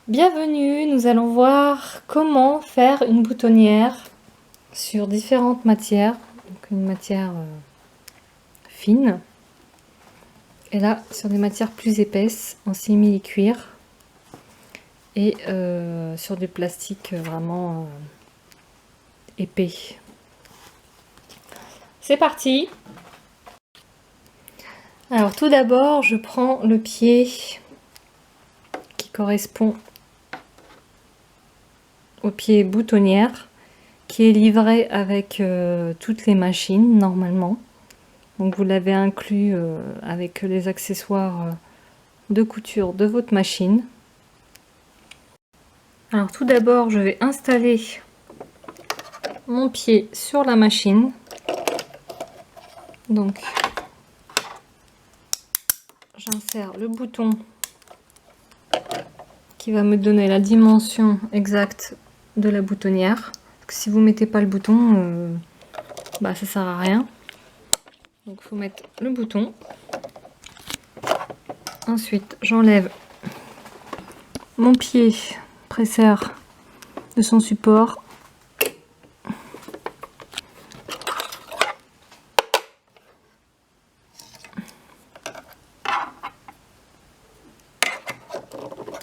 Bienvenue, nous allons voir comment faire une boutonnière sur différentes matières. Donc une matière fine et là sur des matières plus épaisses en simili-cuir et sur du plastique vraiment épais. C'est parti! Alors tout d'abord je prends le pied qui correspond au pied boutonnière qui est livré avec toutes les machines normalement. Donc vous l'avez inclus avec les accessoires de couture de votre machine. Alors tout d'abord je vais installer mon pied sur la machine. Donc j'insère le bouton qui va me donner la dimension exacte de la boutonnière. Parce que si vous mettez pas le bouton, ça sert à rien. Donc il faut mettre le bouton. Ensuite j'enlève mon pied presseur de son support.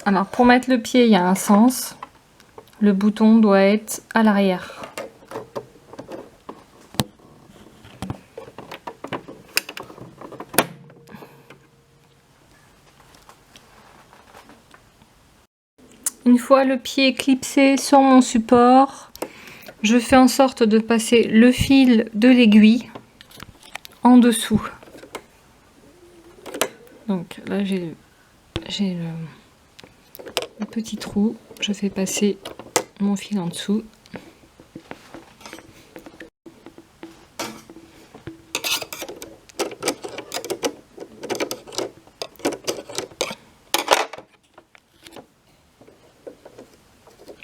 Alors pour mettre le pied, il y a un sens. Le bouton doit être à l'arrière. Une fois le pied clipsé sur mon support, je fais en sorte de passer le fil de l'aiguille en dessous. Donc là j'ai le petit trou, je fais passer mon fil en dessous.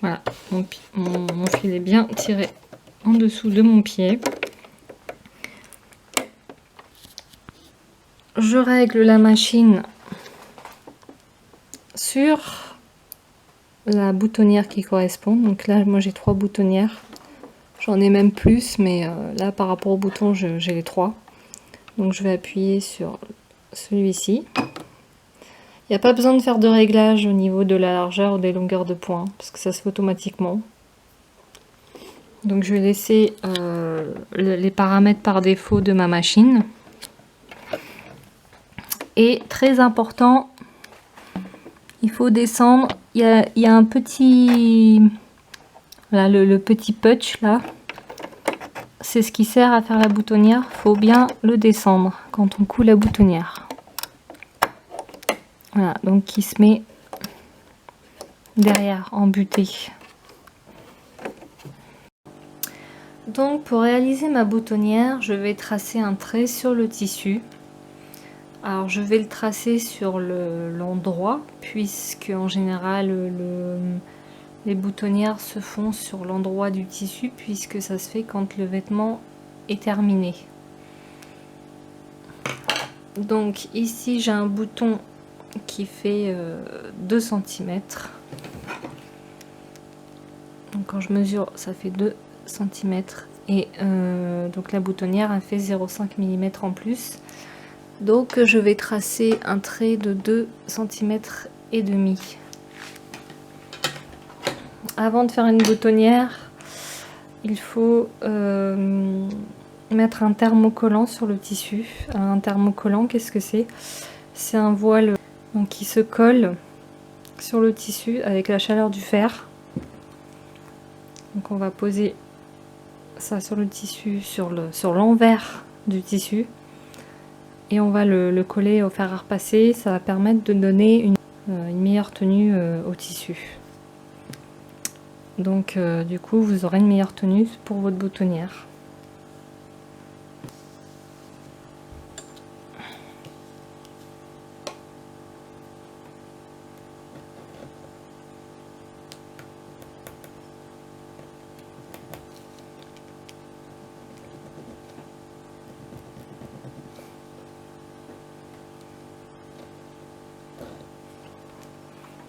Voilà, mon fil est bien tiré en dessous de mon pied. Je règle la machine sur la boutonnière qui correspond. Donc là, moi j'ai 3 boutonnières. J'en ai même plus, mais là par rapport au bouton, j'ai les 3. Donc je vais appuyer sur celui-ci. Il n'y a pas besoin de faire de réglage au niveau de la largeur ou des longueurs de pointe, parce que ça se fait automatiquement. Donc je vais laisser les paramètres par défaut de ma machine. Et très important, il faut descendre. Il y a un petit... Voilà, le petit punch là. C'est ce qui sert à faire la boutonnière. Il faut bien le descendre quand on coud la boutonnière. Voilà, donc qui se met derrière, embuté. Donc pour réaliser ma boutonnière, je vais tracer un trait sur le tissu. Alors je vais le tracer sur l'endroit, puisque en général les boutonnières se font sur l'endroit du tissu, puisque ça se fait quand le vêtement est terminé. Donc ici j'ai un bouton qui fait 2 cm. Donc quand je mesure, ça fait 2 cm. Et donc la boutonnière a fait 0,5 mm en plus. Donc je vais tracer un trait de 2 cm et demi. Avant de faire une boutonnière, il faut mettre un thermocollant sur le tissu. Alors, un thermocollant, qu'est-ce que c'est? C'est un voile donc, qui se colle sur le tissu avec la chaleur du fer. Donc on va poser ça sur le tissu, sur l'envers du tissu. Et on va le coller au fer à repasser. Ça va permettre de donner une meilleure tenue au tissu. Donc du coup vous aurez une meilleure tenue pour votre boutonnière.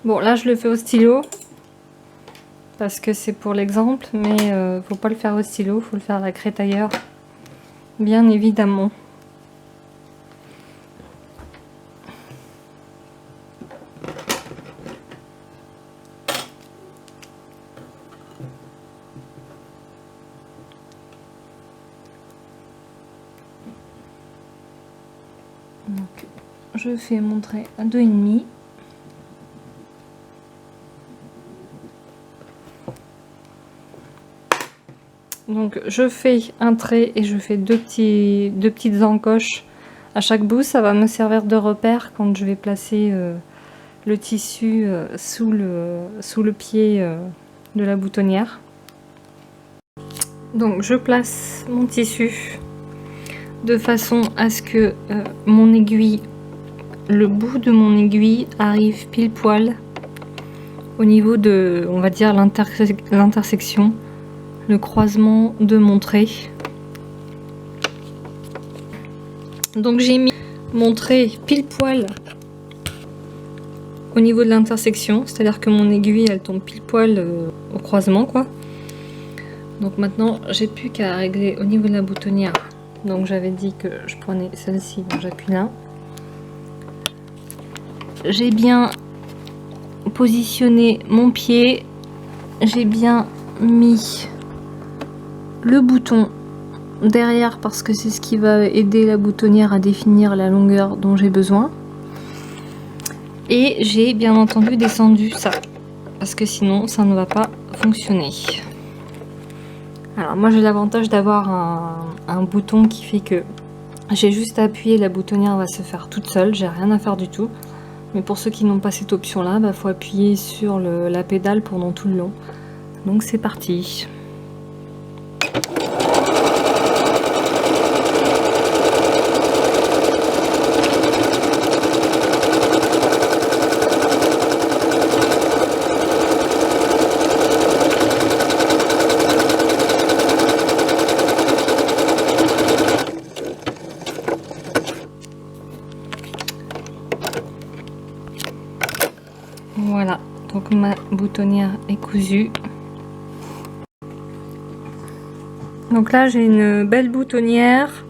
Bon, là je le fais au stylo parce que c'est pour l'exemple, mais faut pas le faire au stylo, faut le faire à la crétailleur, bien évidemment. Donc, je fais mon trait à 2,5. Donc je fais un trait et je fais deux petites encoches à chaque bout. Ça va me servir de repère quand je vais placer le tissu sous le pied de la boutonnière. Donc je place mon tissu de façon à ce que mon aiguille, le bout de mon aiguille arrive pile poil au niveau de, on va dire, l'intersection, le croisement de mon trait. Donc j'ai mis mon trait pile poil au niveau de l'intersection, c'est-à-dire que mon aiguille elle tombe pile poil au croisement quoi. Donc maintenant j'ai plus qu'à régler au niveau de la boutonnière. Donc j'avais dit que je prenais celle-ci, donc j'appuie là. J'ai bien positionné mon pied, j'ai bien mis le bouton derrière parce que c'est ce qui va aider la boutonnière à définir la longueur dont j'ai besoin. Et j'ai bien entendu descendu ça parce que sinon ça ne va pas fonctionner. Alors moi j'ai l'avantage d'avoir un bouton qui fait que j'ai juste à appuyer, la boutonnière va se faire toute seule, j'ai rien à faire du tout. Mais pour ceux qui n'ont pas cette option là, il faut appuyer sur la pédale pendant tout le long. Donc c'est parti. Voilà, donc ma boutonnière est cousue. Donc là j'ai une belle boutonnière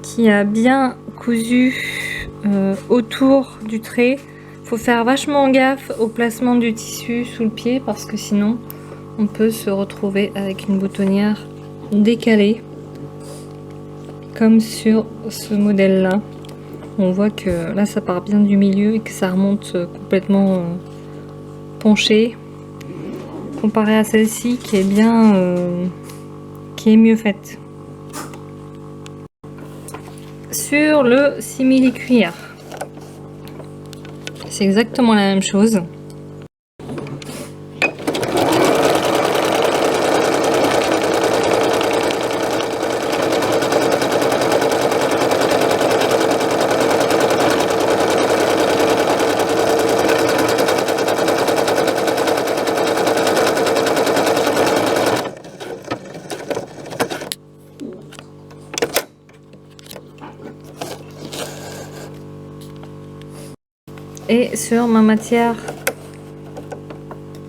qui a bien cousu autour du trait. Faut faire vachement gaffe au placement du tissu sous le pied parce que sinon on peut se retrouver avec une boutonnière décalée comme sur ce modèle là. On voit que là ça part bien du milieu et que ça remonte complètement penché comparé à celle-ci qui est bien qui est mieux faite. Sur le simili-cuir, c'est exactement la même chose. Et sur ma matière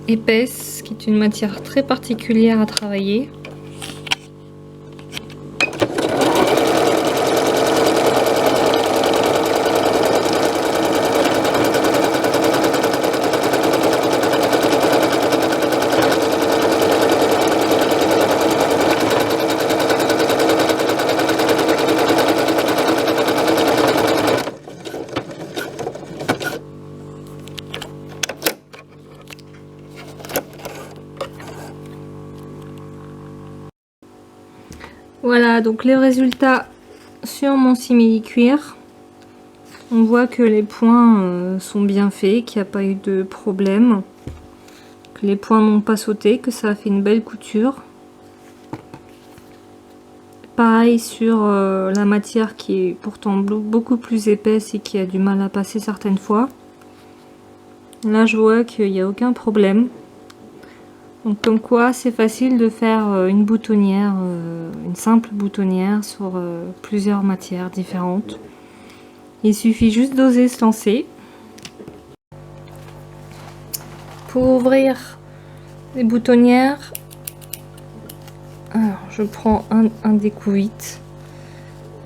épaisse, qui est une matière très particulière à travailler. Voilà donc les résultats sur mon simili-cuir. On voit que les points sont bien faits, qu'il n'y a pas eu de problème, que les points n'ont pas sauté, que ça a fait une belle couture. Pareil sur la matière qui est pourtant beaucoup plus épaisse et qui a du mal à passer certaines fois. Là je vois qu'il n'y a aucun problème. Donc comme quoi c'est facile de faire une boutonnière, une simple boutonnière sur plusieurs matières différentes. Il suffit juste d'oser se lancer. pour ouvrir les boutonnières, alors je prends un découvite.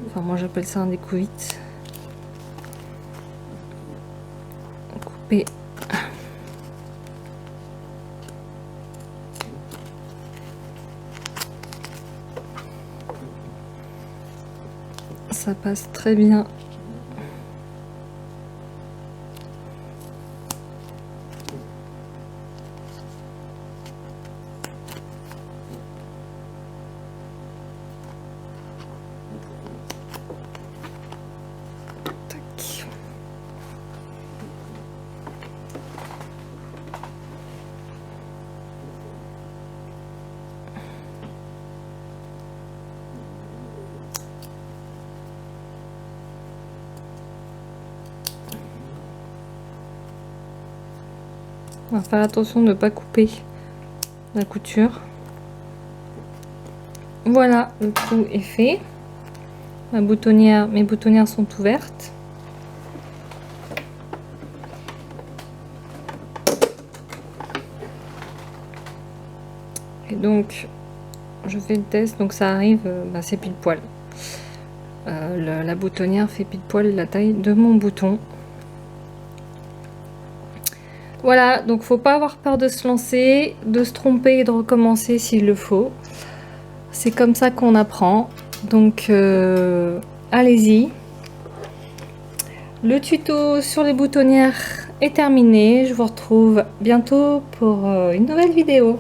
Enfin, moi j'appelle ça un découvite. Couper. Ça passe très bien. Tac. On va faire attention de ne pas couper la couture. Voilà, le trou est fait. Mes boutonnières sont ouvertes. Et donc, je fais le test, donc ça arrive, c'est pile poil. La boutonnière fait pile poil la taille de mon bouton. Voilà, donc faut pas avoir peur de se lancer, de se tromper et de recommencer s'il le faut. C'est comme ça qu'on apprend. Donc allez-y. Le tuto sur les boutonnières est terminé. Je vous retrouve bientôt pour une nouvelle vidéo.